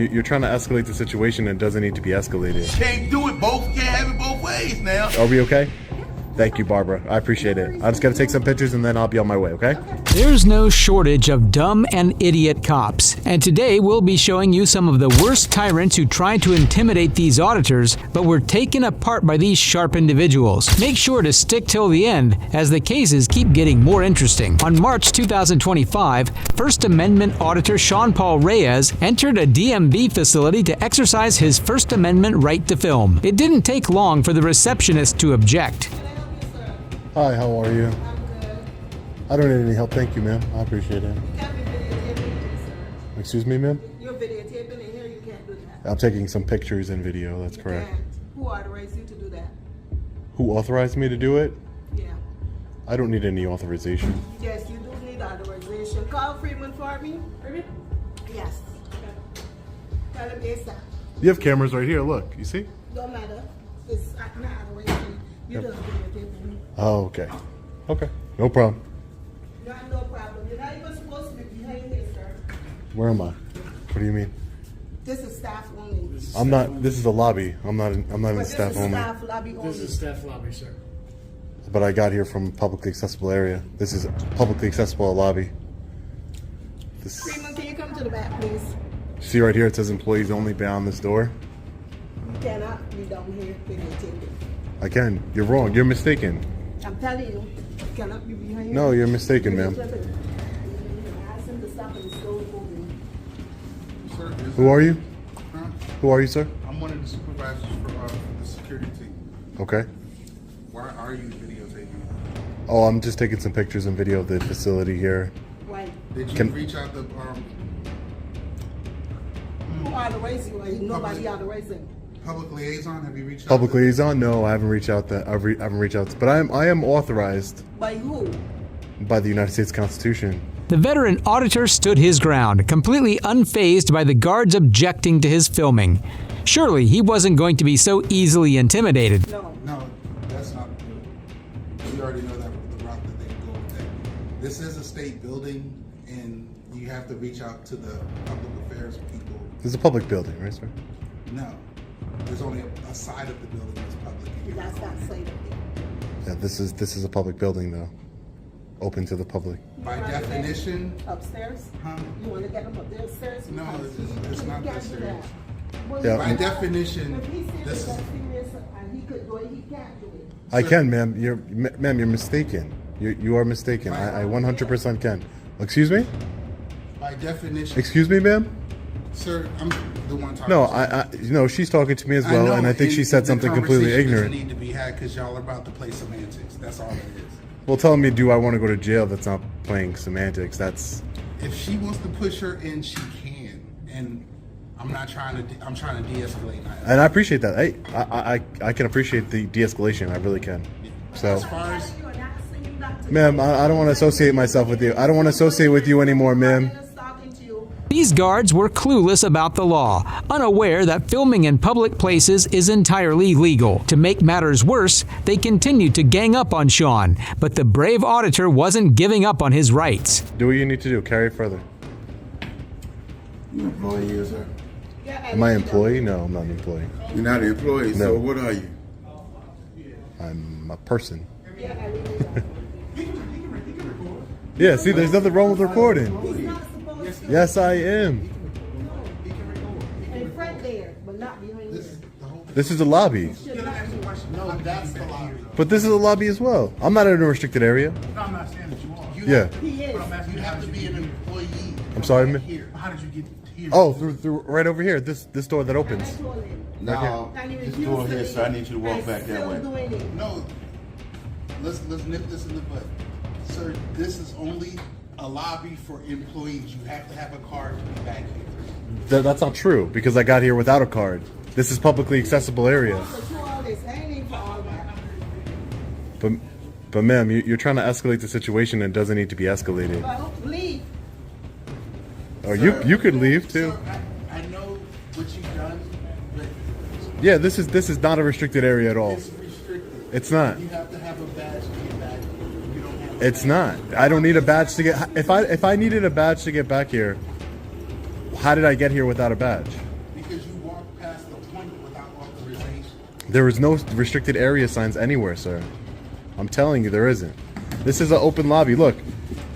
you're trying to escalate the situation and it doesn't need to be escalated. Can't do it both. Can't have it both ways now. Are we okay? Thank you, Barbara. I appreciate it. I'm just gonna take some pictures and then I'll be on my way, okay? There's no shortage of dumb and idiot cops, and today we'll be showing you some of the worst tyrants who tried to intimidate these auditors but were taken apart by these sharp individuals. Make sure to stick till the end as the cases keep getting more interesting. On March 2025, First Amendment Auditor Sean Paul Reyes entered a DMV facility to exercise his First Amendment right to film. It didn't take long for the receptionist to object. Hi, how are you? I don't need any help, thank you, ma'am. I appreciate it. Excuse me, ma'am? You're videotaping in here, you can't do that. I'm taking some pictures and video, that's correct. And who authorized you to do that? Who authorized me to do it? Yeah. I don't need any authorization. Yes, you do need authorization. Call Freeman for me. Freeman? Yes. Tell him ASAP. You have cameras right here, look, you see? Don't matter. It's not authorization. You just videotaping me. Oh, okay. Okay, no problem. Not no problem. You're not even supposed to be behind here, sir. Where am I? What do you mean? This is staff only. I'm not, this is a lobby. I'm not in But the staff this is only. staff lobby only. This is staff lobby, sir. But I got here from publicly accessible area. This is publicly accessible lobby. This, Freeman, can you come to the back, please? see right here, it says employees only beyond this door. You cannot be down here videotaping. I can. You're wrong. You're mistaken. I'm telling you, you cannot be behind here. No, you're mistaken, ma'am. Ask him to stop and slow moving. Sir, is Who are you? Huh? Who are you, sir? I'm one of the supervisors for the security team. Okay. Why are you videotaping? Oh, I'm just taking some pictures and video of the facility here. Why? Did you Can- reach out to Who authorized you? Nobody authorized him. public liaison? Have you reached out? Public to liaison? No, I haven't reached out. I haven't reached out. But I am authorized By who? by the United States Constitution. The veteran auditor stood his ground, completely unfazed by the guards objecting to his filming. Surely he wasn't going to be so easily intimidated. No. No, that's not true. We already know that the route that they go with that. This is a state building, and you have to reach out to the public affairs people. This is a public building, right, sir? No, there's only a side of the building that's public. and you're That's going not in. safe. Yeah, this is a public building though, open to the public. By definition, Upstairs? huh? You want to get him up there upstairs? No, Because it's not he can't that do serious. that. Well, Yeah. By definition, If he's serious, this is that's serious, and he could do it, he can't do it. I can, ma'am. Ma'am, you're mistaken. You are mistaken. I 100% can. Excuse me? by definition. Excuse me, ma'am? Sir, I'm the one talking. No, no, she's talking to me as well, and I think she said something completely ignorant. Need to be had because y'all are about to play semantics. That's all it is. Well, telling me, do I want to go to jail? That's not playing semantics. That's If she wants to push her in, she can. And I'm not trying to. I'm trying to de-escalate. and I appreciate that. Hey, I can appreciate the de-escalation. I really can. So, As far as You are not saying that to ma'am, I don't want to associate myself with you. I don't want to associate with you anymore, ma'am. I'm talking to you. These guards were clueless about the law, unaware that filming in public places is entirely legal. To make matters worse, they continued to gang up on Sean, but the brave auditor wasn't giving up on his rights. Do what you need to do. Carry it further. You employee, is sir? Am I an employee? No, I'm not an employee. You're not an employee, No. so what are you? I'm a person. Yeah, I mean, Yeah, see, there's nothing wrong with recording. he's not supposed to. Yes, I am. In front there, but not behind there. This is a lobby. Should not be. no, that's the lobby. But this is a lobby as well. I'm not in a restricted area. No, I'm not saying that you are. Yeah. He is. But I'm asking You have to be an employee. I'm sorry, Right man. here. How did you get here? Oh, through right over here. This door that opens. I told him. No, And he this refused door to here, leave. so I need you to walk And back that still way. doing it. No, let's nip this in the butt, sir. This is only a lobby for employees. You have to have a card to be back here. That's not true because I got here without a card. This is publicly accessible area. For all this, I ain't even for all that. But ma'am, you're trying to escalate the situation and it doesn't need to be escalated. Well, leave. Or you could leave too. Sir, I know what you've done, but Yeah, this is not a restricted area at all. it's restricted. It's not. You have to have a badge to get back. You don't have. It's not. I don't need a badge to get. If I needed a badge to get back here, how did I get here without a badge? There is no restricted area signs anywhere, sir. I'm telling you, there isn't. This is an open lobby. Look,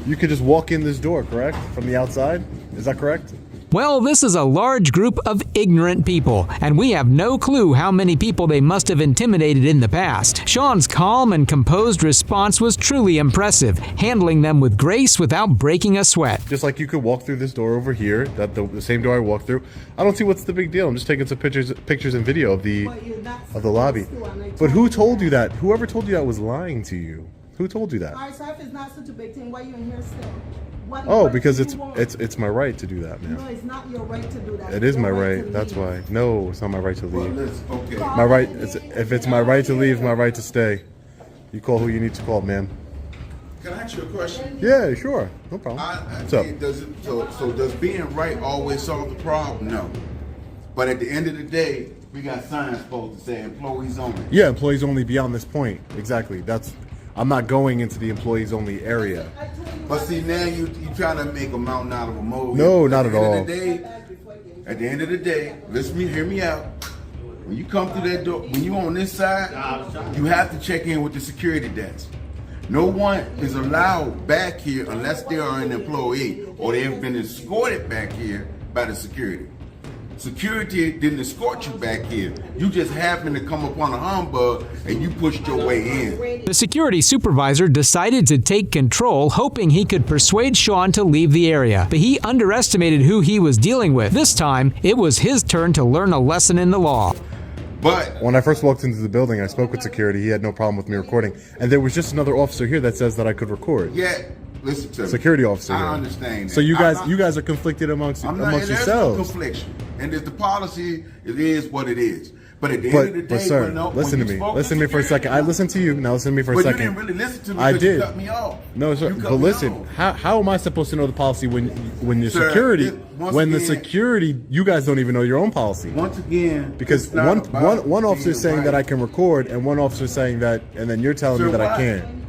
you could just walk in this door, correct? From the outside? Is that correct? Well, this is a large group of ignorant people, and we have no clue how many people they must have intimidated in the past. Sean's calm and composed response was truly impressive, handling them with grace without breaking a sweat. Just like you could walk through this door over here, that the same door I walked through. I don't see what's the big deal. I'm just taking some pictures and video of the lobby. But who told you that? Whoever told you that was lying to you. Who told you that? All right, so if it's not such a big thing, why you in here still? Oh, because it's my right to do that, man. No, it's not your right to do that. It is my right. to That's leave. why. No, it's not my right to Well, leave. listen, okay. My right. If it's my right to leave, it's my right to stay. You call who you need to call, ma'am. Can I ask you a question? Yeah, sure. No problem. What's up? So does being right always solve the problem? No. But at the end of the day, we got signs supposed to say employees only. Yeah, employees only beyond this point. Exactly. I'm not going into the employees only area. But see, now you trying to make a mountain out of a molehill. No, not at all. At the end of the day, hear me out. When you come through that door, when you on this side, you have to check in with the security desk. No one is allowed back here unless they are an employee or they have been escorted back here by the security. Security didn't escort you back here. You just happened to come upon a humbug and you pushed your way in. The security supervisor decided to take control, hoping he could persuade Sean to leave the area. But he underestimated who he was dealing with. This time, it was his turn to learn a lesson in the law. But When I first walked into the building, I spoke with security. He had no problem with me recording. And there was just another officer here that says that I could record. yeah, listen to me. Security officer here. I understand that. So you guys are conflicted amongst I'm not, there's no yourselves. confliction. And if the policy, it is what it is. But at the end of the day, But sir, when listen to you me. spoke Listen to me for a second. I listened to you. Now listen to me for a But second. you didn't really listen to me I because did. you cut me off. No, sir. You cut But me listen, off. how am I supposed to know the policy when your Sir, security, once when the again- security, you guys don't even know your own policy? Once again, Because it's not about one officer is being saying that I right. can record, and one officer is saying that, and then you're telling Sir, me that I why? can't.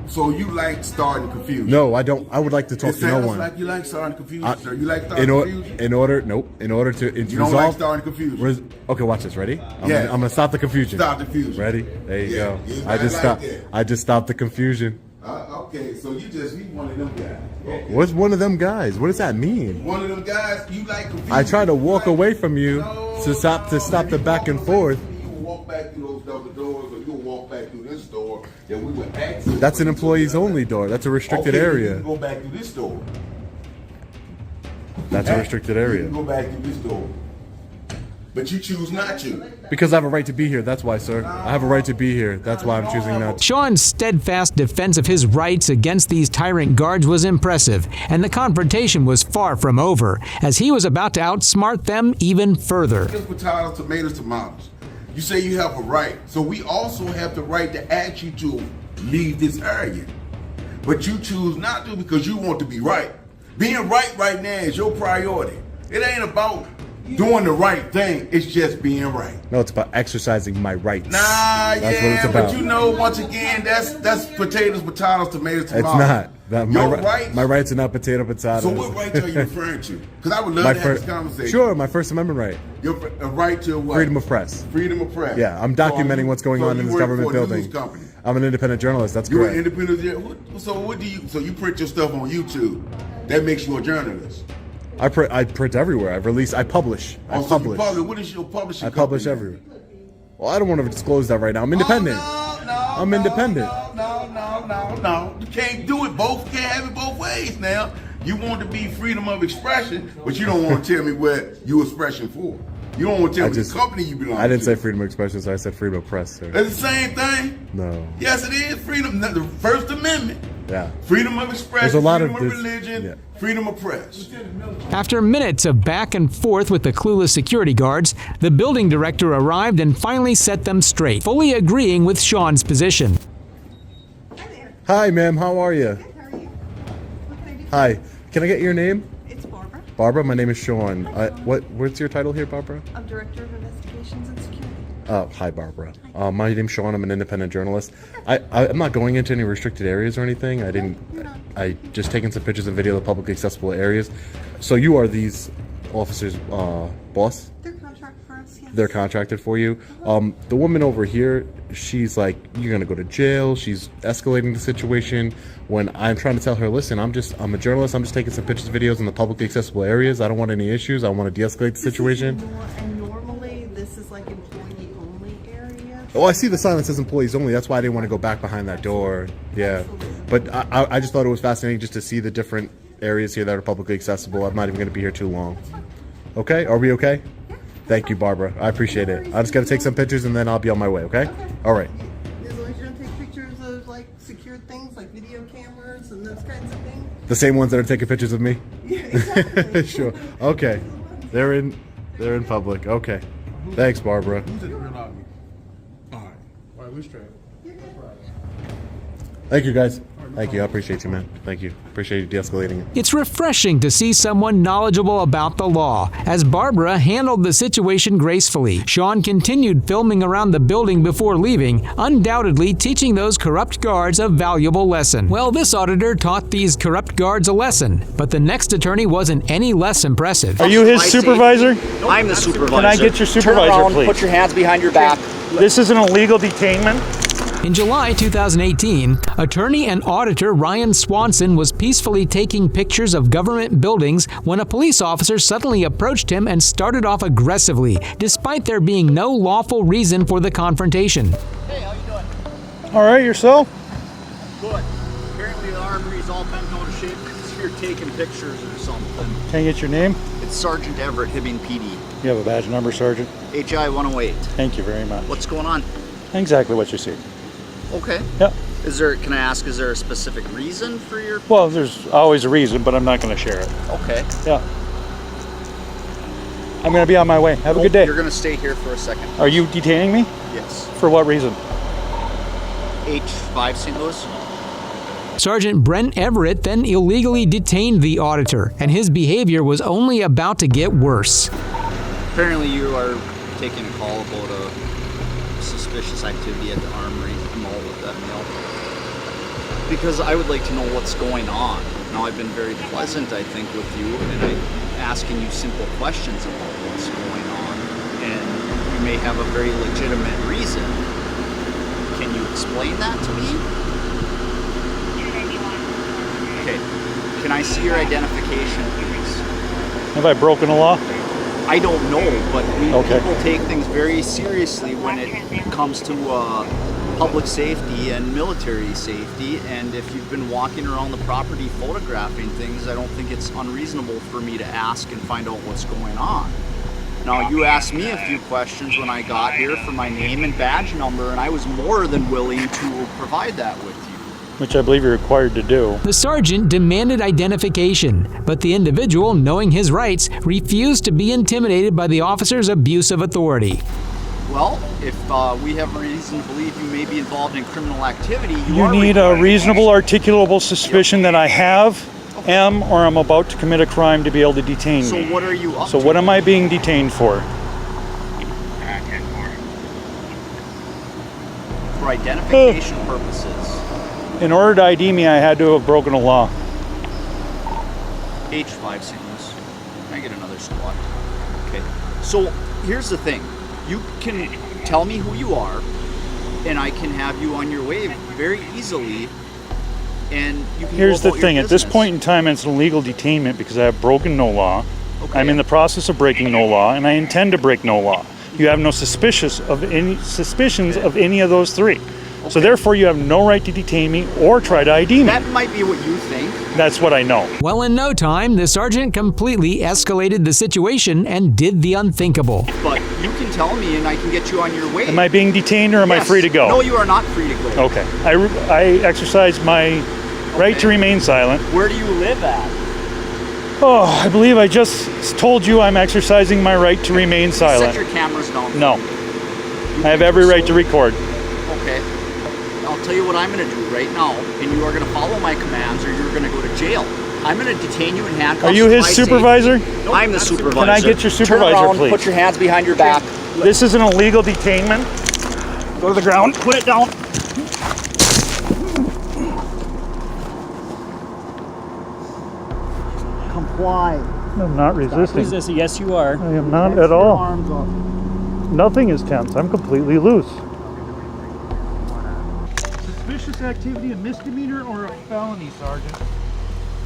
So you like starting confusion? No, I don't. I would like to talk It to no sounds one. like you like starting confusion, I- sir. You like starting confusion? In order to You don't resolve. like starting confusion. Okay, watch this. Ready? Yeah. I'm gonna stop the confusion. Stop the confusion. Ready? There you Yeah, go. you I just like stopped. that. I just stopped the confusion. Okay, so you one of them guys. Okay. What's one of them guys? What does that mean? One of them guys, you like confusion. I try to walk You away from you to stop If the you back walk and away forth. from me, you will walk back through those double doors, or you'll walk back through this door that we would access. That's an employees only door. That's a restricted Okay, You area. can go back through this door. That's a restricted You area. can go back through this door. But you choose not to. Because I have a right to be here. That's why, sir. I have a right to be here. That's why I'm choosing not to. Sean's steadfast defense of his rights against these tyrant guards was impressive, and the confrontation was far from over, as he was about to outsmart them even further. Potatoes, tomatoes. You say you have a right, so we also have the right to ask you to leave this area. But you choose not to because you want to be right. Being right now is your priority. It ain't about doing the right thing, it's just being right. No, it's about exercising my rights. Nah, That's what yeah, it's about. but you know, once again, that's potatoes, tomatoes, It's not. Your rights. My rights are not potato. So what rights are you referring to? Because I would love My to have first, this conversation. sure, my First Amendment right. Your right to what? Freedom of press. Freedom of press. Yeah, I'm documenting what's going on in this government building. News company. I'm an independent journalist. That's You're correct. an independent. So what do you? So you print your stuff on YouTube? That makes you a journalist. I print everywhere. I publish. I Also, you publish. What is your publishing? I publish company? everywhere. Well, I don't want to disclose that right now. I'm independent. I'm independent. No. You can't do it both. You can't have it both ways now. You want to be freedom of expression, but you don't want to tell me what you expression for. You don't want to tell me the company you belong to. I didn't say freedom of expression, so I said freedom of press, sir. It's the same thing. No. Yes, it is freedom. The First Amendment. Yeah. Freedom of expression. There's a lot freedom of of this- religion. yeah. Freedom of press. After minutes of back and forth with the clueless security guards, the building director arrived and finally set them straight, fully agreeing with Sean's position. Hi, ma'am. How are you? How are you? What can I do? Hi. Can I get your name? It's Barbara. Barbara. My name is Sean. What's your title here, Barbara? I'm Director of Investigations and Security. Hi, Barbara. My name's Sean. I'm an independent journalist. I'm not going into any restricted areas or anything. I just taking some pictures and video of the publicly accessible areas. So you are these officers' boss? They're contract for us. Yes, yes. They're contracted for you. The woman over here, she's like, you're gonna go to jail. She's escalating the situation. When I'm trying to tell her, listen, I'm a journalist. I'm just taking some pictures, videos in the publicly accessible areas. I don't want any issues. I want to de-escalate the situation. And normally this is like employee only area. Oh, I see the sign that says employees only. That's why I didn't want to go back behind that door. Yeah, but I just thought it was fascinating just to see the different areas here that are publicly accessible. I'm not even going to be here too long. Okay, are we okay? Thank you, Barbara. I appreciate it. I just got to take some pictures and then I'll be on my way. Okay? All right. As long as you're gonna take pictures of like secured things like video cameras and those kinds of things. The same ones that are taking pictures of me. Yeah, exactly. Sure. Okay. They're in public. Okay. Thanks, Barbara. Who's in the real lobby? All right, we're straight. Thank you, guys. Thank you. I appreciate you, man. Thank you. Appreciate you de-escalating it. It's refreshing to see someone knowledgeable about the law, as Barbara handled the situation gracefully. Sean continued filming around the building before leaving, undoubtedly teaching those corrupt guards a valuable lesson. Well, this auditor taught these corrupt guards a lesson, but the next attorney wasn't any less impressive. Are you his supervisor? I'm the supervisor. Can I get your supervisor, Turn around, please? Put your hands behind your back. This is an illegal detainment. In July 2018, attorney and auditor Ryan Swanson was peacefully taking pictures of government buildings when a police officer suddenly approached him and started off aggressively, despite there being no lawful reason for the confrontation. Hey, how you doing? All right, yourself? Good. Apparently the armory's all bent out of shape. It's here taking pictures or something. Can I get your name? It's Sergeant Everett, Hibbing PD. You have a badge number, Sergeant? HI 108. Thank you very much. What's going on? Exactly what you see. Okay. Yep. Can I ask, is there a specific reason for your... Well, there's always a reason, but I'm not going to share it. Okay. Yeah. I'm going to be on my way. Have a good day. You're going to stay here for a second. Are you detaining me? Yes. For what reason? H5 St. Louis. Sergeant Brent Everett then illegally detained the auditor, and his behavior was only about to get worse. Apparently you are taking a call about a suspicious activity at the armory. I'm all with that mail. Because I would like to know what's going on. Now, I've been very pleasant, I think, with you, and I'm asking you simple questions about what's going on, and you may have a very legitimate reason. Can you explain that to me? Okay. Can I see your identification, please? Have I broken the law? I don't know, but Okay. people take things very seriously when it comes to public safety and military safety, and if you've been walking around the property photographing things, I don't think it's unreasonable for me to ask and find out what's going on. Now, you asked me a few questions when I got here for my name and badge number, and I was more than willing to provide that with you. Which I believe you're required to do. The sergeant demanded identification, but the individual, knowing his rights, refused to be intimidated by the officer's abuse of authority. Well, if we have reason to believe you may be involved in criminal activity, You need a reasonable, articulable suspicion that I am, or I'm about to commit a crime to be able to detain So me. what are you up So to? what am I being detained for? For identification purposes. In order to ID me, I had to have broken a law. H5 St. Louis. Can I get another squad? Okay. So here's the thing. You can tell me who you are, and I can have you on your way very easily. And you can Here's go the about thing, your at this business. point in time, it's an illegal detainment because I have broken no law. Okay. I'm in the process of breaking no law, and I intend to break no law. You have no suspicions of any of those three. So therefore, you have no right to detain me or try to ID me. That might be what you think. That's what I know. Well, in no time, the sergeant completely escalated the situation and did the unthinkable. But you can tell me, and I can get you on your way. Am I being detained or am I Yes. free to go? No, you are not free to go. Okay. I exercise my right to remain silent. Where do you live at? Oh, I believe I just told you I'm exercising my right to remain Set silent. your cameras down. No. You I have can every right to proceed. record. Okay. I'll tell you what I'm going to do right now, and you are going to follow my commands or you're going to go to jail. I'm going to detain you in handcuffs. Are you his for my safety. supervisor? I'm the supervisor. Can I get your supervisor, Turn around, please? Put your hands behind your back. This is an illegal detainment. Go to the ground. Put it down. Comply. I'm not resisting. Yes, you are. I am not at all. Arms up. Nothing is tense. I'm completely loose. Suspicious activity, a misdemeanor or a felony, Sergeant?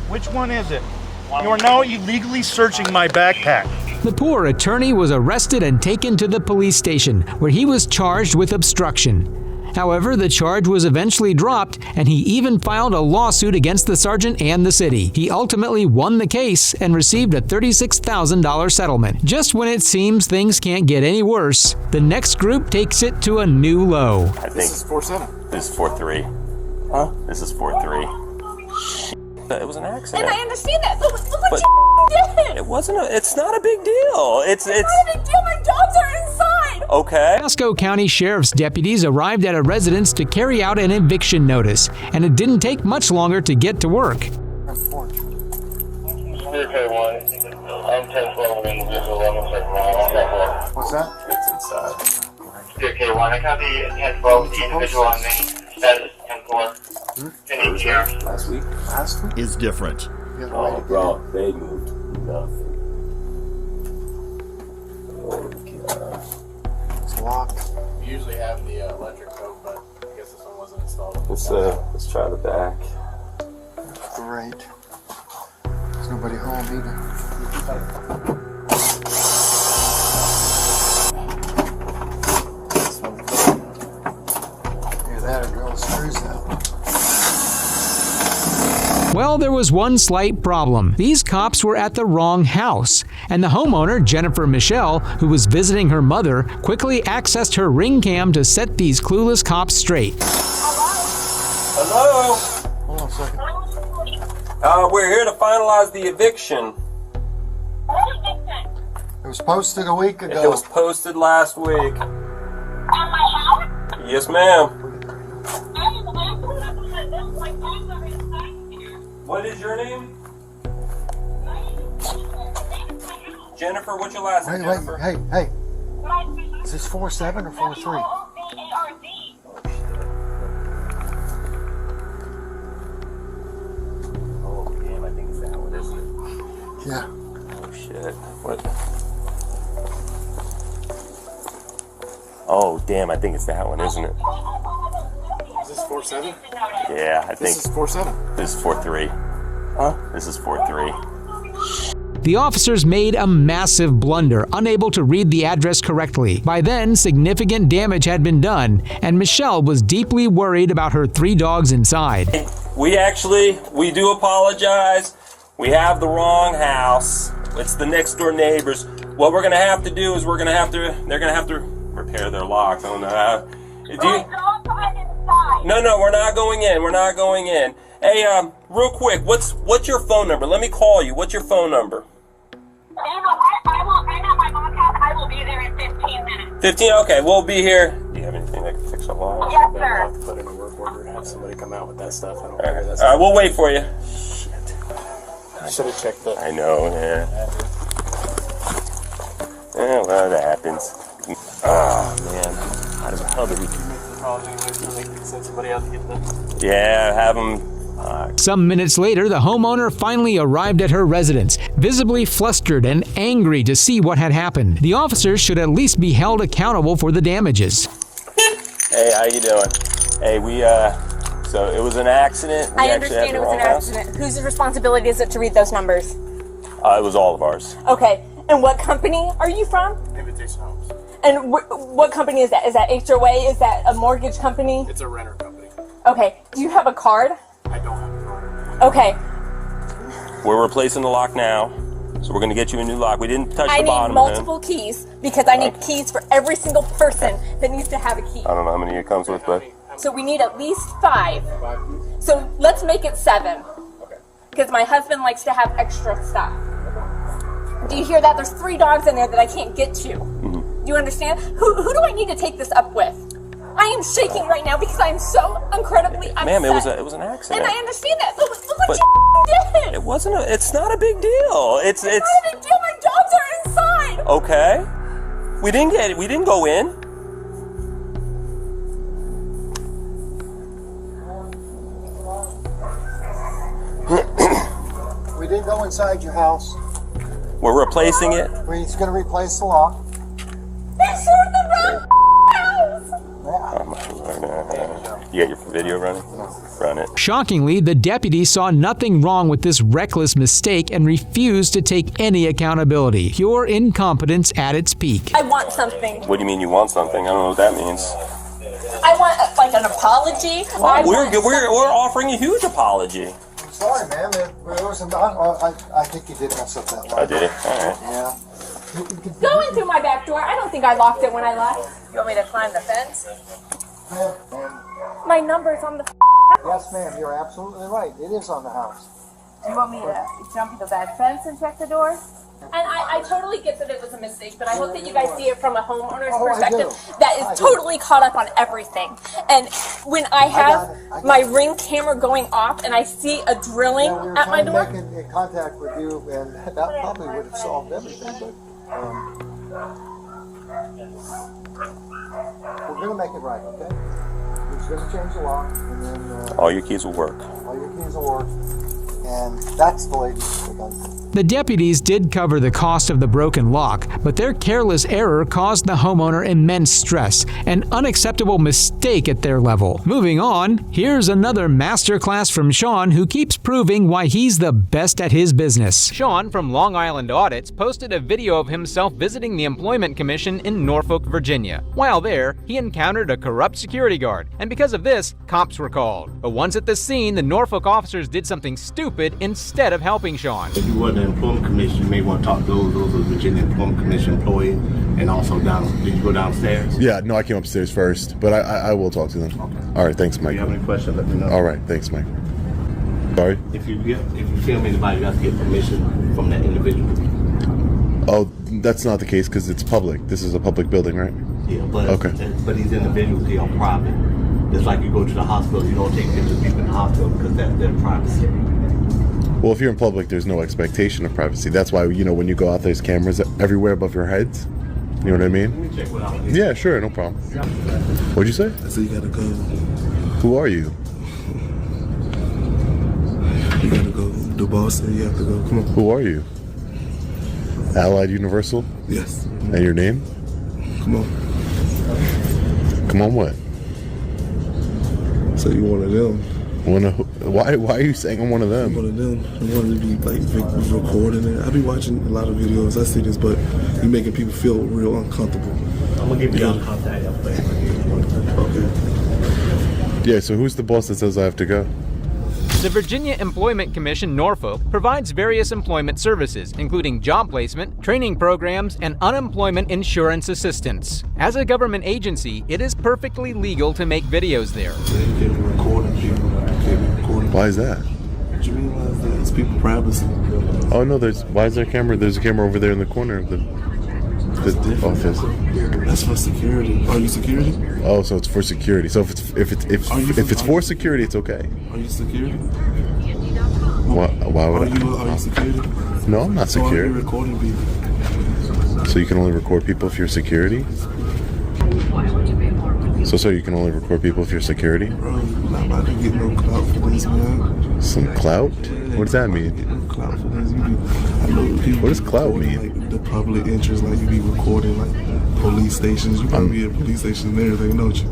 Which one is it? You are now illegally searching my backpack. The poor attorney was arrested and taken to the police station, where he was charged with obstruction. However, the charge was eventually dropped, and he even filed a lawsuit against the sergeant and the city. He ultimately won the case and received a $36,000 settlement. Just when it seems things can't get any worse, the next group takes it to a new low. I think this is 4-7. This is 4-3. Huh? This is 4-3. It was an accident. And I understand that, but look what you did. It wasn't. It's not a big deal. It's not a big deal. My dogs are inside. Okay. Pasco County Sheriff's deputies arrived at a residence to carry out an eviction notice, and it didn't take much longer to get to work. CK1, I'm 10-12 individual, What's that? It's inside. CK1, I copy 10-12 individual on me. Status 10-4. Last week is different. Oh, bro, they moved nothing. Oh, God. It's locked. We usually have the electric coat, but I guess this one wasn't installed. Let's try the back. Great. There's nobody home either. Yeah, that'll go screws out. Well, there was one slight problem. These cops were at the wrong house, and the homeowner, Jennifer Michelle, who was visiting her mother, quickly accessed her ring cam to set these clueless cops straight. Hello? Hold on a second. We're here to finalize the eviction. It was posted a week ago. It was posted last week. Yes, ma'am. What is your name? Jennifer, what's your last name, Jennifer? Hey. Is this 4-7 or 4-3? Oh, damn, I think it's that one, isn't it? Yeah. Oh, shit. What? Oh, damn, I think it's that one, isn't it? Is this 4-7? Yeah, I think. This is 4-7. This is 4-3. Huh? This is 4-3. The officers made a massive blunder, unable to read the address correctly. By then, significant damage had been done, and Michelle was deeply worried about her 3 dogs inside. We do apologize. We have the wrong house. It's the next door neighbors. What we're gonna have to do is they're gonna have to repair their locks. I don't know how. No, we're not going in. We're not going in. Hey, real quick, what's your phone number? Let me call you. What's your phone number? I'm at my mom's house. I will be there in 15 minutes. 15? Okay, we'll be here. Do you have anything that can fix the lock? Yes, I'll sir. have to put in a work order and have somebody come out with that stuff. I don't All figure that's right, we'll wait for you. I should have checked the. I know, yeah. Yeah, well, that happens. Oh, man. How the hell did we... Send somebody out to get the. Yeah, have them... Some minutes later, the homeowner finally arrived at her residence, visibly flustered and angry to see what had happened. The officers should at least be held accountable for the damages. Hey, how you doing? Hey, so it was an accident. I understand it was an accident. Whose responsibility is it to read those numbers? It was all of ours. Okay. And what company are you from? Invitation Homes. And what company is that? Is that HOA? Is that a mortgage company? It's a renter company. Okay. Do you have a card? I don't have a card. Okay. We're replacing the lock now, so we're going to get you a new lock. We didn't touch the bottom. I need multiple keys because I need keys for every single person that needs to have a key. I don't know how many it comes with, but... So we need at least 5. So let's make it 7. Okay. Because my husband likes to have extra stuff. Do you hear that? There's 3 dogs in there that I can't get to. Do you understand? Who do I need to take this up with? I am shaking right now because I'm so incredibly upset. Ma'am, it was an accident. And I understand that, but look what you did. It wasn't it's not a big deal. It's not a big deal. My dogs are inside. Okay. We didn't go in. We didn't go inside your house. We're replacing it. We're just going to replace the lock. insured the wrong house. You got your video running? Run it. Shockingly, the deputy saw nothing wrong with this reckless mistake and refused to take any accountability. Pure incompetence at its peak. I want something. What do you mean you want something? I don't know what that means. I want like an apology. We're offering a huge apology. Sorry, man. I think you did mess up that one. I did it? All right. Yeah. Go in through my back door. I don't think I locked it when I left. You want me to climb the fence? My number's on the house. Yes, ma'am. You're absolutely right. It is on the house. Do you want me to jump the back fence and check the door? And I totally get that it was a mistake, but I hope that you guys see it from a homeowner's perspective that is totally caught up on everything. And when I have my Ring camera going off and I see a drilling at my door. We were making contact with you, and that probably would have solved everything, but we're going to make it right, okay? We're just going to change the lock, and then... all your keys will work. All your keys will work, and that's the lady that does it. The deputies did cover the cost of the broken lock, but their careless error caused the homeowner immense stress, an unacceptable mistake at their level. Moving on, here's another masterclass from Sean, who keeps proving why he's the best at his business. Sean from Long Island Audits posted a video of himself visiting the Employment Commission in Norfolk, Virginia. While there, he encountered a corrupt security guard, and because of this, cops were called. But once at the scene, the Norfolk officers did something stupid instead of helping Sean. If you were the Employment Commission, you may want to talk to those of Virginia Employment Commission employees, and also did you go downstairs? Yeah, no, I came upstairs first, but I will talk to them. Okay. All right, thanks, Mike. If you have any questions, let me know. All right, thanks, Mike. Sorry? If you film anybody, you have to get permission from that individual. Oh, that's not the case because it's public. This is a public building, right? Yeah, but okay. But these individuals, they are private. It's like you go to the hospital, you don't take pictures of people in the hospital because that's their privacy. Well, if you're in public, there's no expectation of privacy. That's why, when you go out, there's cameras everywhere above your heads. You know what I mean? Let me check what out. Yeah, sure, no problem. What'd you say? I said you gotta go. Who are you? You gotta go. The boss said you have to go. Come on. Who are you? Allied Universal? Yes. And your name? Come on. Come on what? So you one of them. Why are you saying I'm one of them? I'm one of them. I wanted to be recording it. I be watching a lot of videos. I see this, but you making people feel real uncomfortable. I'm gonna give you all contact. Okay. Yeah, so who's the boss that says I have to go? The Virginia Employment Commission Norfolk provides various employment services, including job placement, training programs, and unemployment insurance assistance. As a government agency, it is perfectly legal to make videos there. Why is that? What you mean? Why is that? It's people privacy. Oh no, why is there a camera? There's a camera over there in the corner of the office. That's for security. Are you security? Oh, so it's for security. So if it's for security, it's okay. Are you security? Why would Are you security? No, I'm not So are secure. you recording people? So you can only record people if you're security? So you can only record people if you're security? Bro, you're not about to get no clout for this, man. Some clout? What does that mean? Clout for this. I know people. What does clout mean? Like the public interest, like you be recording like police stations. You probably be at police stations and everything, don't you?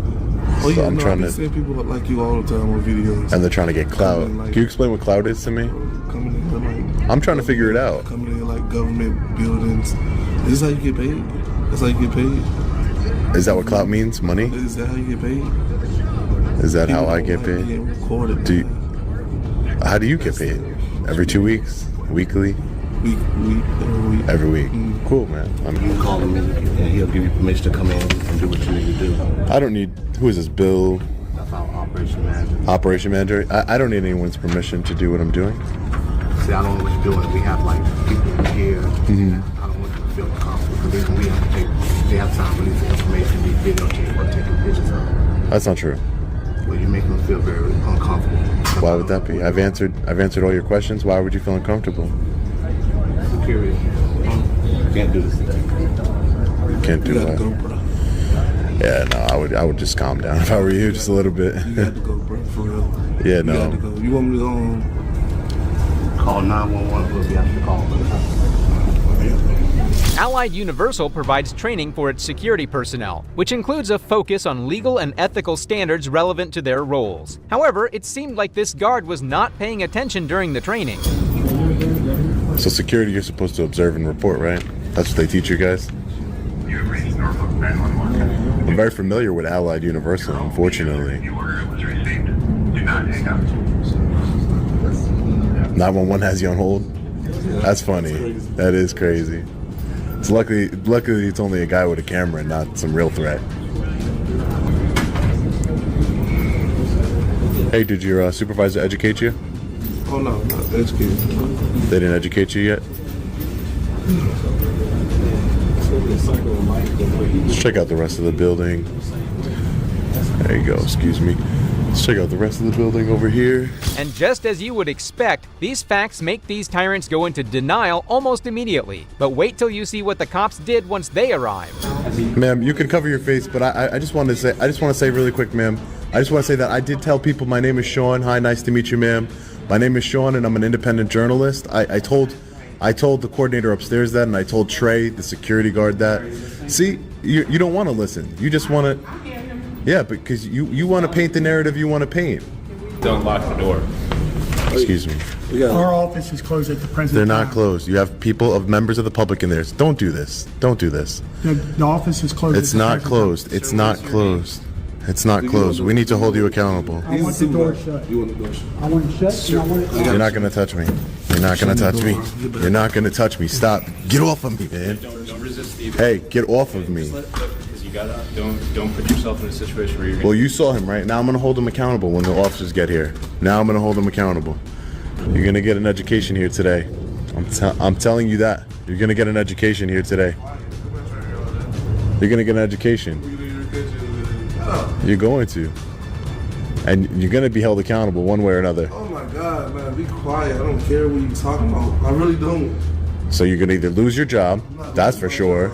Oh yeah, I'm trying to see people like you all the time on videos. And they're trying to get clout. Can you explain what clout is to me? Coming in, like, I'm trying to figure it out. Coming in like government buildings. Is this how you get paid? That's how you get paid? Is that what clout means? Money? Is that how you get paid? Is that how I get paid? How do you get paid? Every 2 weeks? Weekly? Every week. Cool, man. You call him and he'll give you permission to come in and do what you need to do. I don't need. Who is this? Bill? That's our operation manager. Operation manager? I don't need anyone's permission to do what I'm doing. See, I don't know what you're doing. We have like people here. I don't want you to feel comfortable. The reason we have to they have time to release the information, these videotapes, or taking pictures of. That's not true. Well, you make them feel very uncomfortable. Why would that be? I've answered all your questions. Why would you feel uncomfortable? Security. Can't do this today. Can't do that. Go, bro. Yeah, no, I would just calm down if I were you, just a little bit. You got to go, bro, for real. Yeah, no. You got to go. You want me to go call 911 because we have to call. Allied Universal provides training for its security personnel, which includes a focus on legal and ethical standards relevant to their roles. However, it seemed like this guard was not paying attention during the training. So security, you're supposed to observe and report, right? That's what they teach you guys? I'm very familiar with Allied Universal, unfortunately. 911 has you on hold? That's funny. That is crazy. So luckily it's only a guy with a camera and not some real threat. Hey, did your supervisor educate you? Oh no, not educated. They didn't educate you yet? Let's check out the rest of the building. There you go, excuse me. Let's check out the rest of the building over here. And just as you would expect, these facts make these tyrants go into denial almost immediately. But wait till you see what the cops did once they arrived. Ma'am, you can cover your face, but I just want to say really quick, ma'am. I just want to say that I did tell people my name is Sean. Hi, nice to meet you, ma'am. My name is Sean, and I'm an independent journalist. I told the coordinator upstairs that, and I told Trey, the security guard, that. See, you don't want to listen. You just want to. Yeah, because you want to paint the narrative you want to paint. Don't lock the door. Excuse me. Our office is closed at the present They're time. not closed. You have members of the public in there. Don't do this. Don't do this. The office is closed. It's not closed. It's not closed. It's not closed. We need to hold you accountable. I want the door shut. You want the door shut? I want it shut. And I want it. You're not gonna touch me. You're not gonna touch me. You're not gonna touch me. Stop. Get off of me, man. Don't resist the. Hey, get off of me. Because you gotta don't put yourself in a situation where you're. Well, you saw him, right? Now I'm gonna hold him accountable when the officers get here. Now I'm gonna hold him accountable. You're gonna get an education here today. I'm telling you that. You're gonna get an education here today. You're gonna get an education. You're going to. And you're going to be held accountable one way or another. Oh my God, man, be quiet. I don't care what you're talking about. I really don't. So you're going to either lose your job, that's for sure.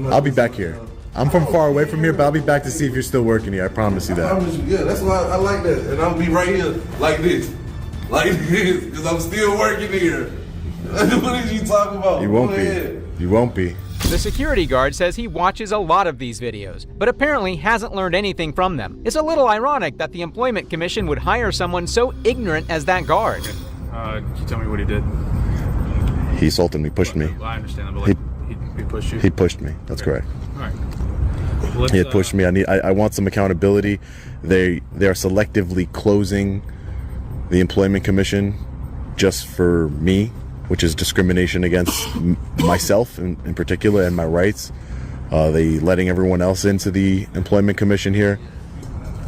I'll be back here. I'm from far away from here, but I'll be back to see if you're still working here. I promise you that. I promise you, yeah, that's why I like that. And I'll be right here like this. Like this, because I'm still working here. What are you talking about? You won't be. You won't be. The security guard says he watches a lot of these videos, but apparently hasn't learned anything from them. It's a little ironic that the Employment Commission would hire someone so ignorant as that guard. Can you tell me what he did? He assaulted me, pushed me. Well, I understand that, but he pushed you? He pushed me. That's correct. All right. Well, He had pushed me. I want some accountability. They are selectively closing the Employment Commission just for me, which is discrimination against myself in particular and my rights. They letting everyone else into the Employment Commission here.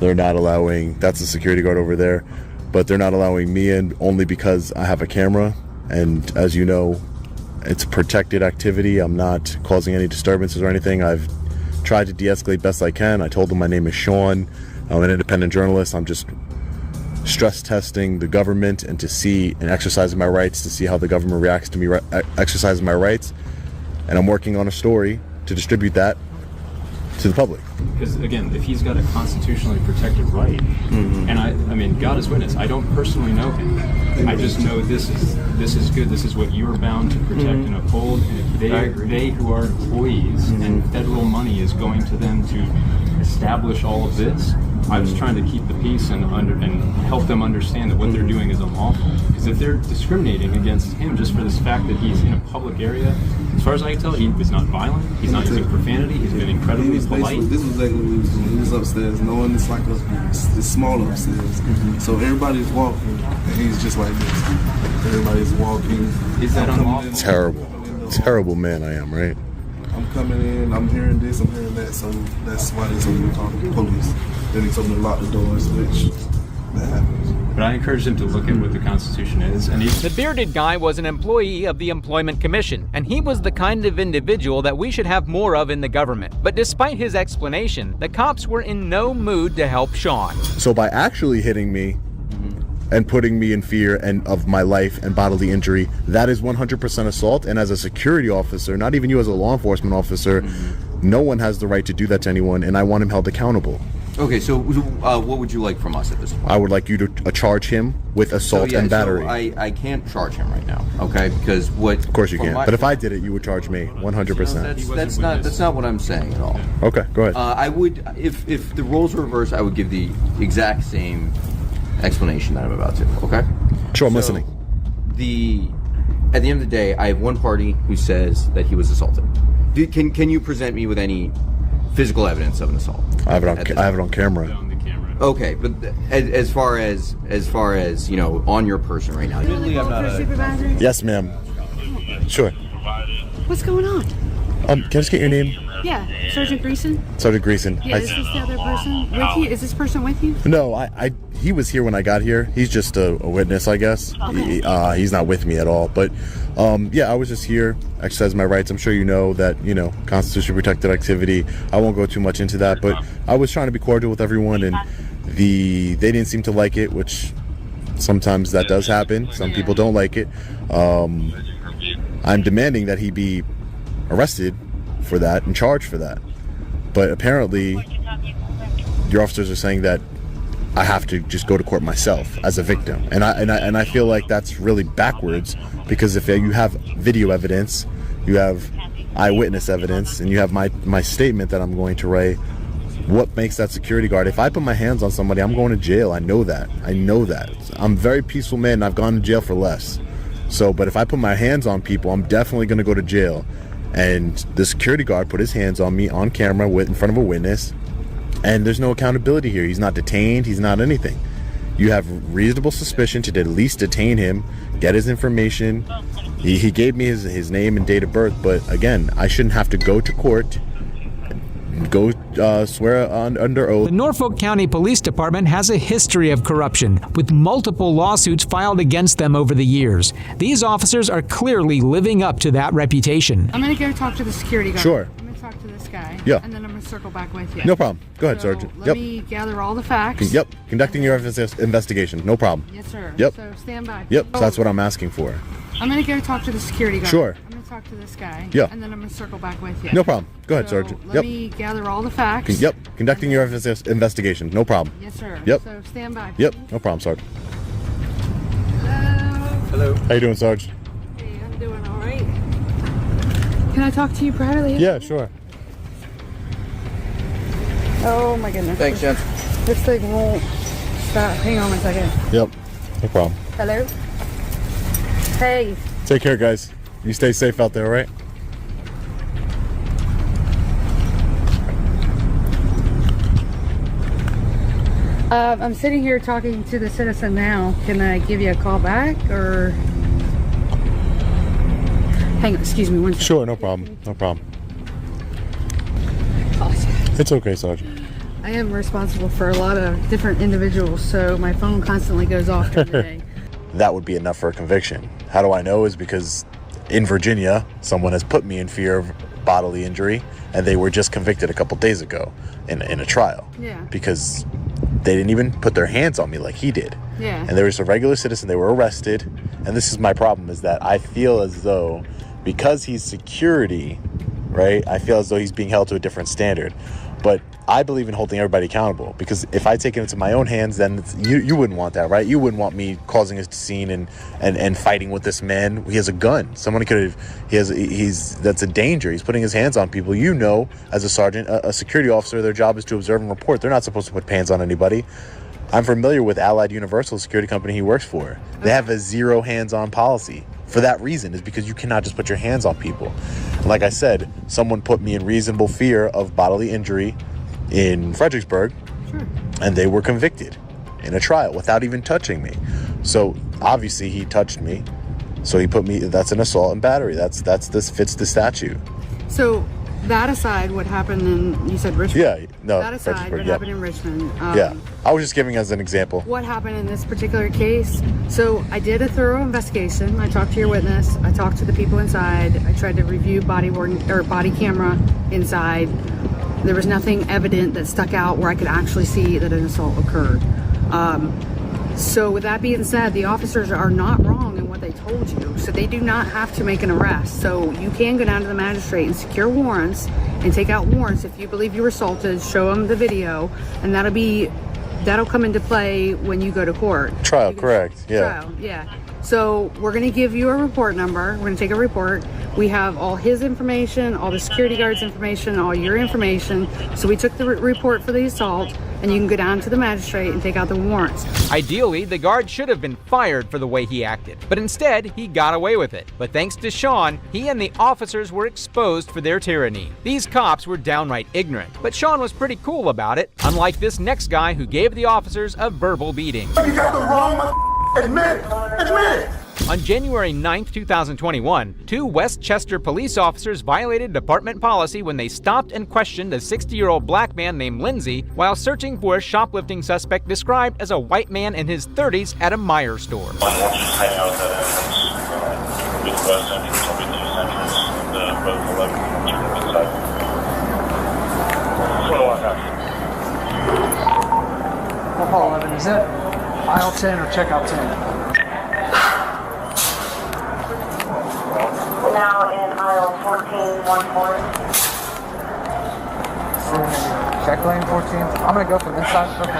They're not allowing, that's the security guard over there, but they're not allowing me in only because I have a camera. And as you know, it's protected activity. I'm not causing any disturbances or anything. I've tried to de-escalate best I can. I told them my name is Sean. I'm an independent journalist. I'm just stress testing the government and to see and exercising my rights, to see how the government reacts to me exercising my rights. And I'm working on a story to distribute that to the public. Because again, if he's got a constitutionally protected right, and I mean, God is witness, I don't personally know him. I just know this is good. This is what you are bound to protect and uphold. And if they who are employees and federal money is going to them to establish all of this, I was trying to keep the peace and help them understand that what they're doing is unlawful. Because if they're discriminating against him just for this fact that he's in a public area, as far as I can tell, he was not violent. He's not using profanity. He's been incredibly polite. This was exactly what he was doing. He was upstairs, knowing it's like it's small upstairs. So everybody's walking, and he's just like this. Everybody's walking. Is that unlawful? Terrible man I am, right? I'm coming in, I'm hearing this, I'm hearing that, so that's why they told me to call the police. Then he told me to lock the doors, which that happens. But I encouraged him to look at what the Constitution is, and The bearded guy was an employee of the Employment Commission, and he was the kind of individual that we should have more of in the government. But despite his explanation, the cops were in no mood to help Sean. So by actually hitting me and putting me in fear and of my life and bodily injury, that is 100% assault. And as a security officer, not even you as a law enforcement officer, no one has the right to do that to anyone, and I want him held accountable. Okay, so what would you like from us at this point? I would like you to charge him with assault and battery. So I can't charge him right now, okay? Because what? Of course you can. But if I did it, you would charge me 100%. That's not what I'm saying at all. Okay, go ahead. I would, if the roles were reversed, I would give the exact same explanation that I'm about to. Okay. Sure, I'm listening. At the end of the day, I have one party who says that he was assaulted. Can you present me with any physical evidence of an assault? I have it on camera. Okay, but as far as on your person right now. Admittedly, I'm not supervisor? Yes, ma'am. Sure. What's going on? Can I just get your name? Yeah, Sergeant Greason. Sergeant Greason. Yeah, is this the other person with you? Is this person with you? No, he was here when I got here. He's just a witness, I guess. Okay. He's not with me at all. But yeah, I was just here, exercising my rights. I'm sure you know that, constitutionally protected activity. I won't go too much into that, but I was trying to be cordial with everyone, and they didn't seem to like it, which sometimes that does happen. Some people don't like it. I'm demanding that he be arrested for that and charged for that. But apparently, your officers are saying that I have to just go to court myself as a victim, and I feel like that's really backwards, because if you have video evidence, you have eyewitness evidence, and you have my statement that I'm going to write, what makes that security guard? If I put my hands on somebody, I'm going to jail. I know that. I'm a very peaceful man, and I've gone to jail for less. So, but if I put my hands on people, I'm definitely going to go to jail. And the security guard put his hands on me on camera in front of a witness, and there's no accountability here. He's not detained. He's not anything. You have reasonable suspicion to at least detain him, get his information. He gave me his name and date of birth, but again, I shouldn't have to go to court, go swear under oath. The Norfolk County Police Department has a history of corruption, with multiple lawsuits filed against them over the years. These officers are clearly living up to that reputation. I'm going to go talk to the security guard. Sure. I'm going to talk to this guy. Yeah. And then I'm going to circle back with you. No problem. Go ahead, Sergeant. Let me gather all the facts. Yep. Conducting your investigation. No problem. Yes, sir. Yep. So stand by. Yep. So that's what I'm asking for. I'm going to go talk to the security guard. Sure. I'm going to talk to this guy. Yeah. And then I'm going to circle back with you. No problem. Go ahead, Sergeant. Let me gather all the facts. Yep. Conducting your investigation. No problem. Yes, sir. Yep. So stand by. Yep. No problem, Sergeant. Hello. How you doing, Sarge? Hey, I'm doing all right. Can I talk to you privately? Yeah, sure. Oh my goodness. Thanks, Jen. This thing won't stop. Hang on one second. Yep. No problem. Hello? Hey. Take care, guys. You stay safe out there, all right? I'm sitting here talking to the citizen now. Can I give you a call back, or? Hang on, excuse me one second. Sure, no problem. No problem. It's okay, Sergeant. I am responsible for a lot of different individuals, so my phone constantly goes off during the day. That would be enough for a conviction. How do I know? Is because in Virginia, someone has put me in fear of bodily injury, and they were just convicted a couple days ago in a trial. Yeah. Because they didn't even put their hands on me like he did. Yeah. And they were just a regular citizen. They were arrested. And this is my problem, is that I feel as though, because he's security, right, I feel as though he's being held to a different standard. But I believe in holding everybody accountable, because if I take it into my own hands, then you wouldn't want that, right? You wouldn't want me causing a scene and fighting with this man. He has a gun. Someone could have, that's a danger. He's putting his hands on people. As a sergeant, a security officer, their job is to observe and report. They're not supposed to put hands on anybody. I'm familiar with Allied Universal, security company he works for. They have a zero hands-on policy. For that reason, is because you cannot just put your hands on people. And like I said, someone put me in reasonable fear of bodily injury in Fredericksburg, and they were convicted in a trial without even touching me. So obviously he touched me, so he put me. That's an assault and battery. This fits the statute. So that aside, what happened in, you said Richmond? Yeah, no. That aside, what happened in Richmond? Yeah, I was just giving as an example. What happened in this particular case? So I did a thorough investigation. I talked to your witness. I talked to the people inside. I tried to review body camera inside. There was nothing evident that stuck out where I could actually see that an assault occurred. So with that being said, the officers are not wrong in what they told you. So they do not have to make an arrest. So you can go down to the magistrate and secure warrants and take out warrants if you believe you were assaulted. Show them the video, and that'll come into play when you go to court. Trial, correct? Yeah. Trial, yeah. So we're going to give you a report number. We're going to take a report. We have all his information, all the security guard's information, all your information. So we took the report for the assault, and you can go down to the magistrate and take out the warrants. Ideally, the guard should have been fired for the way he acted, but instead, he got away with it. But thanks to Sean, he and the officers were exposed for their tyranny. These cops were downright ignorant, but Sean was pretty cool about it, unlike this next guy who gave the officers a verbal beating. You got the wrong. Admit it. Admit it. On January 9th, 2021, 2 Westchester police officers violated department policy when they stopped and questioned a 60-year-old black man named Lindsay while searching for a shoplifting suspect described as a white man in his 30s at a Meijer store. Paul 11, is that aisle 10 or checkout 10? Now in aisle 14, 140. Check lane 14. I'm gonna go from this side. Okay.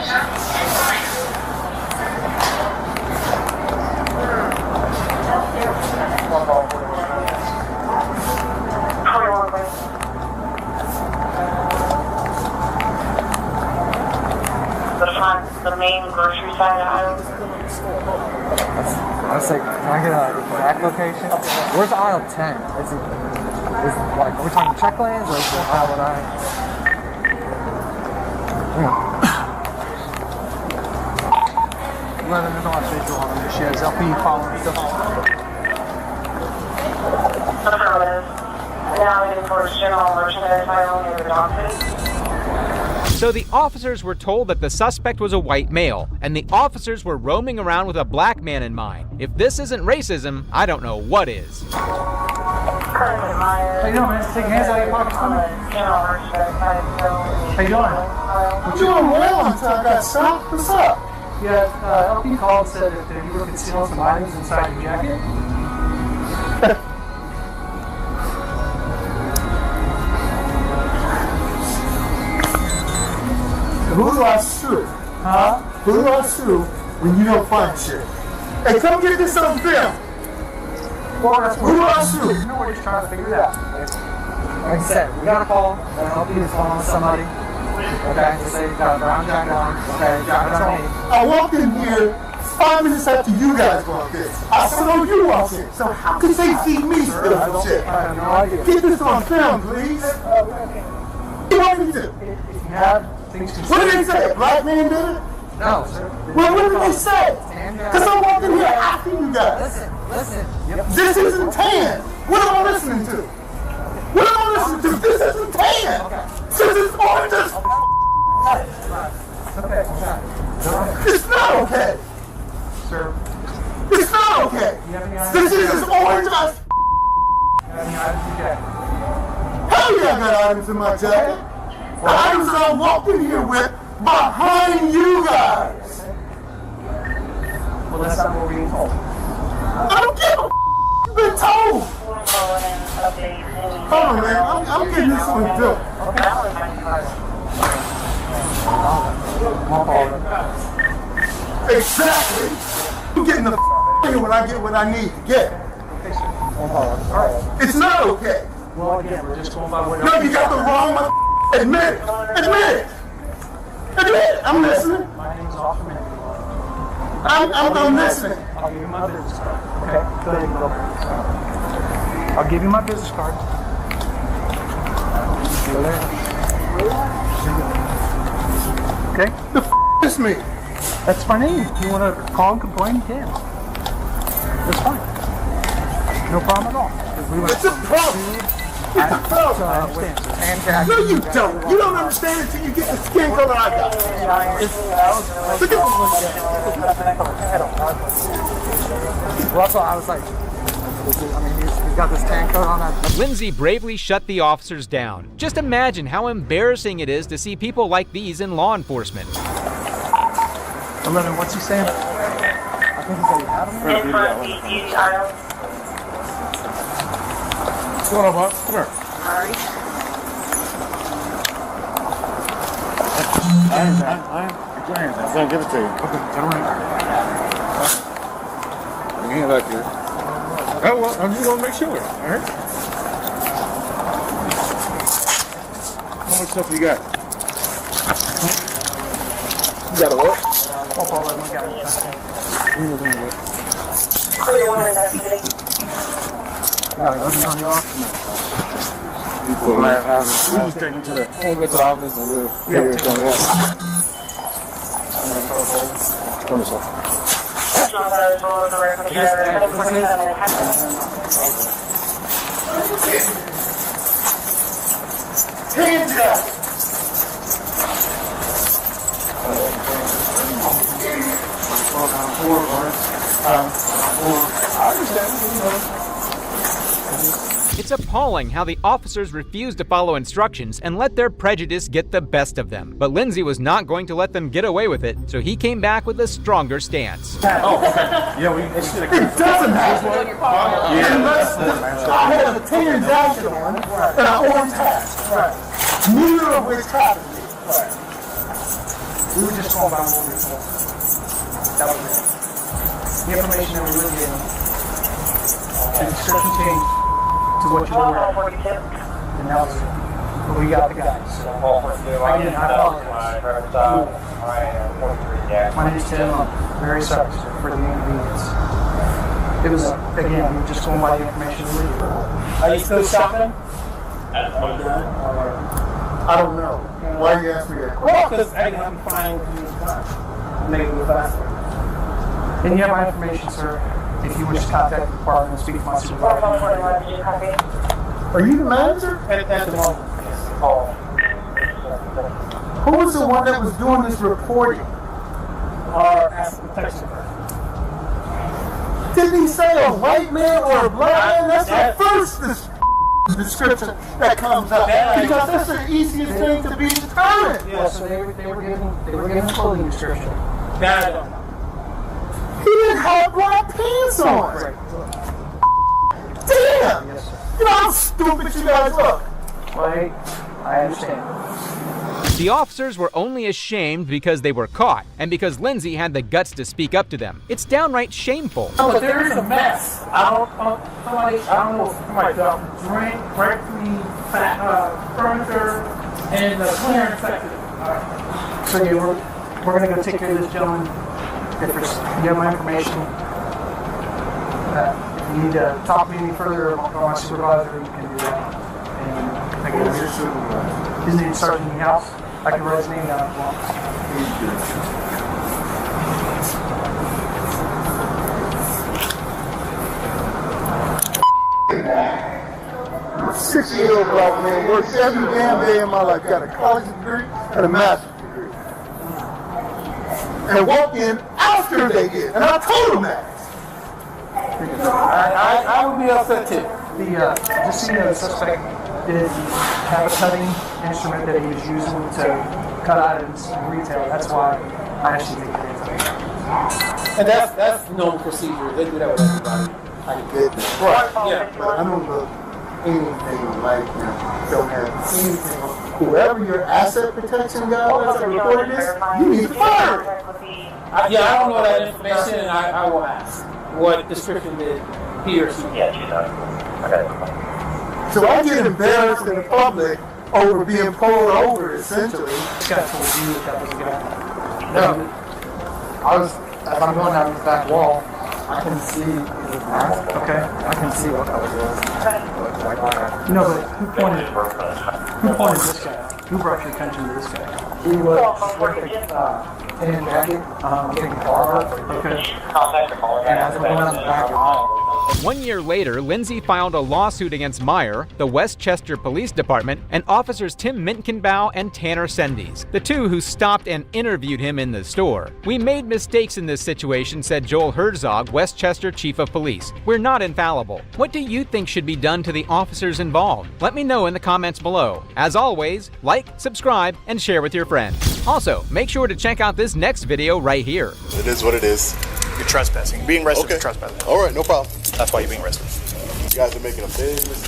The main grocery side aisle. Let's say, can I get a exact location? Where's aisle 10? Is like, are we talking check lanes or is it aisle 9? 11 is on visual on the shares. LP following stuff. Affirmative. Now heading towards general merchandise aisle near the dog food. So the officers were told that the suspect was a white male, and the officers were roaming around with a black man in mind. If this isn't racism, I don't know what is. How you doing, man? Take your hands out of your pockets for me. How you doing? What you doing, man? Until I got stopped? What's up? Yeah, LP called and said that you were concealing some items inside your jacket. Who do I sue? Huh? Who do I sue when you don't find shit? Hey, come get this on film. Who do I sue? You know, we're just trying to figure it out. Like I said, we got a call that LP is calling somebody. Okay, they say you got a brown jacket on. Okay, jacket's on me. I walked in here 5 minutes after you guys walked in. I saw you walk in. So how could they see me steal some shit? I have no idea. Get this on film, please. What do you want me to do? If you have things to What did they say? A black man did it? No, sir. Well, what did they say? Because I walked in here after you guys. Listen. This isn't tan. What am I listening to? What am I listening to? This isn't tan. This is orange. Okay. It's not okay. Sir. It's not okay. This is orange. Hell yeah, I got items in my jacket. The items that I walked in here with behind you guys. Well, that's not what we were told. I don't give a you've been told. Hold on, man. I'm getting this on film. Exactly. I'm getting the here when I get what I need to get. It's not okay. Well, again, we're just going by what. No, you got the wrong. Admit it. Admit it. Admit it. I'm listening. My name's Offerman. I'm listening. I'll give you my business card. Okay, go ahead and go. I'll give you my business card. Go there. Okay? The is me. That's my name. If you want to call and complain, you can. That's fine. No problem at all. It's a problem. It's a problem. I understand. No, you don't. You don't understand until you get the skin color I got. Look at Well, that's why I was like, I mean, he's got this tan coat on that. Lindsay bravely shut the officers down. Just imagine how embarrassing it is to see people like these in law enforcement. 11, what's he saying? I think he said he had him. What's going on, boss? Come here. Sorry. I'm gonna give it to you. Okay, all right. Bring it back here. Oh, well, I'm just gonna make sure. All right. How much stuff you got? You got a what? We'll just take him to the office and we'll figure it out. Turn this off. Hands up! It's appalling how the officers refused to follow instructions and let their prejudice get the best of them. But Lindsay was not going to let them get away with it, so he came back with a stronger stance. Oh, okay. Yeah, it doesn't happen. I had a tan jacket on and an orange hat. Neither of which happened. We were just calling about what we were told. That was it. The information that we were given. The description changed to what you were wearing. And that was it. But we got the guys. So, again, I apologize. My name is Tim. I'm very sorry for the inconvenience. It was, again, we were just going by the information we were given. Are you still shopping? I don't know. Why are you asking me that question? Well, because I can find make it move faster. And you have my information, sir. If you wish to contact the department and speak to my supervisor. Are you the manager? At the moment, yes. Who was the one that was doing this reporting? Our asset protection. Didn't he say a white man or a black man? That's the first description that comes up. Because that's the easiest thing to be determined. Yeah, so they were given a clothing description. That I don't know. He didn't have black pants on. Right. Damn! Yes, sir. You know how stupid you guys look. Right. I understand. The officers were only ashamed because they were caught, and because Lindsay had the guts to speak up to them. It's downright shameful. Oh, but there is a mess. I don't know if somebody break the furniture and the clearance section. So yeah, we're going to go take care of this gentleman. If you have my information, if you need to talk to me any further about my supervisor, you can do that. And again, his name is Sergeant House. I can write his name down if I'm a 6-year-old black man, works every damn day in my life, got a college degree and a master's degree. And walked in after they did, and I told them that. I would be upset too. Just so you know, the suspect did have a cutting instrument that he was using to cut items in retail. That's why I actually think it is. And that's known procedure. They do that with everybody. I did that. Right. Yeah. But I don't know anything like that. Don't have anything. Whoever your asset protection guy was that reported this, you need to fire it. I don't know that information, and I will ask what description did he or she. Yeah, she does. So I get embarrassed in the public over being pulled over, essentially. This guy told you that was a good idea. No, as I'm going down the back wall, I can see his mask. Okay, I can see what color it is. No, but who pointed this guy out? Who brought your attention to this guy? He was wearing a tan jacket, I'm thinking car. Okay. And as we're going down the back wall, 1 year later, Lindsay filed a lawsuit against Meyer, the Westchester Police Department, and officers Tim Minkenbaugh and Tanner Sendes, the two who stopped and interviewed him in the store. "We made mistakes in this situation," said Joel Herzog, Westchester Chief of Police. "We're not infallible." What do you think should be done to the officers involved? Let me know in the comments below. As always, like, subscribe, and share with your friends. Also, make sure to check out this next video right here. It is what it is. You're trespassing. Being arrested for trespassing. All right, no problem. That's why you're being arrested. You guys are making a big mistake.